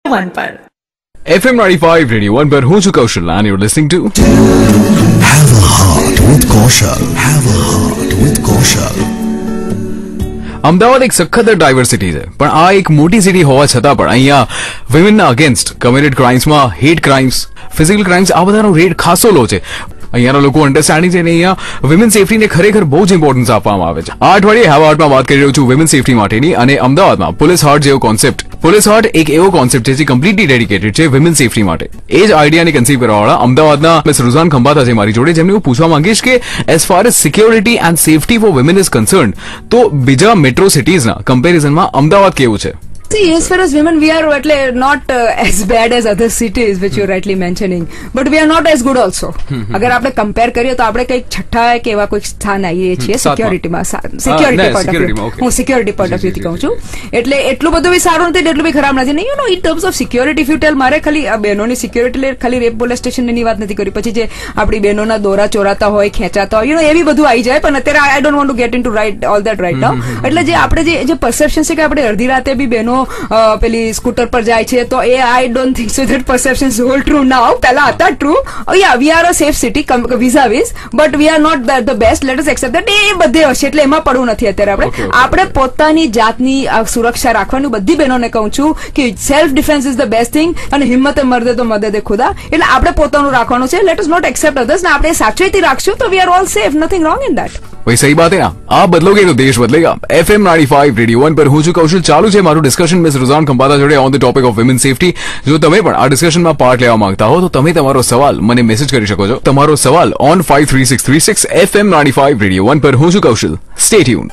1 पर FM 95 radio 1 पर हूं कौशल and you're listening to Have a heart with Kaushal. Have a heart with Kaushal. Ahmedabad એક સખત diversity છે, પણ આ એક મોટી સિટી હોવા છતાં પણ અહીંયા વિમેનના અગેન્સ્ટ કમિટેડ ક્રાઇમ્સમાં, હેટ ક્રાઇમ્સ, ફિઝિકલ ક્રાઇમ્સ આ બધાનો રેટ ખાસો લો છે. અહીંયાના લોકો અન્ડરસ્ટેન્ડિંગ છે ને અહીંયા વિમેન સેફટીને ખરેખર બહુ જ ઇમ્પોર્ટન્સ આપવામાં આવે છે. આ અઠવાડિયે હેવા હાર્ટમાં વાત કરી રહ્યો છું વિમેન સેફટી માટેની, અને અમદાવાદમાં પોલીસ હાર્ટ જેવો કોન્સેપ્ટ. પોલીસ હાર્ટ એક એવો કોન્સેપ્ટ છે જે કમ્પ્લીટલી ડેડિકેટેડ છે વિમેન સેફટી માટે. એ જ આઈડિયાને કન્સીવ કરવાવાળા અમદાવાદના મિસ રુઝાન ખંભાતા છે મારી જોડે, જેમને હું પૂછવા માંગીશ કે as far as security and safety for women is concern તો બીજા મેટ્રો સિટીઝના કમ્પેરિઝનમાં અમદાવાદ કેવું છે? See, as far as women, we are not as bad as other cities, which you're rightly mentioning, but we are not as good also. अगर आपने compare करिए तो આપણે કઈક છઠ્ઠા કે એવા કોઈ સ્થાન આવીએ છીએ સિક્યોરિટીમાં, સિક્યોરિટી પોઈન્ટ ઓફ વ્યૂ. હું સિક્યોરિટી પોઈન્ટ ઓફ વ્યૂથી કહું છું. એટલે એટલું બધું બી સારું નથી, એટલું બી ખરાબ નથી. You know, in terms of security if you tell, મારે ખાલી આ બહેનોની સિક્યોરિટી ખાલી રેપ પોલીસ ની વાત નથી કરી, પછી જે આપણી બહેનોના દોરા ચોરાતા હોય, ખેંચાતા હોય, યુ નો, એવી બધું આવી જાય. પણ અત્યારે I don't want to get into right all that right now. એટલે જે આપણે જે પરસેપ્શન છે કે આપણે અડધી રાતે બી બહેનો પેલી સ્કૂટર પર જાય છે, તો એ I don't think so that perception is whole true now. પહેલા હતા true. Yeah, we are a safe city vis-a-vis, but we are not the best. Let us accept that. એ બધે હશે, એટલે એમાં પડવું નથી અત્યારે. આપણે પોતાની જાતની સુરક્ષા રાખવાની બધી બહેનોને કહું છું કે self defence is the best thing, અને હિંમતે મર્દે તો મદદે ખુદા. એટલે આપણે પોતાનું રાખવાનું છે. Let us not accept others. ને આપણે સાચવેથી રાખશું તો we are all safe. Nothing wrong in that. भाई सही बात है ना. आप बदलोगे तो देश बदलेगा. FM 95 रेडियो 1 पर हूं कौशल. चालू છે મારું ડિસ્કશન મિસ રુઝાન ખંભાતા જોડે on the topic of women safety. જો તમે પણ આ ડિસ્કશનમાં પાર્ટ લેવા માંગતા હો તો તમે તમારો સવાલ મને મેસેજ કરી શકો છો. તમારો સવાલ on 53636 FM 95 રેડિયો 1 પર. હું કૌશલ. Stay tune.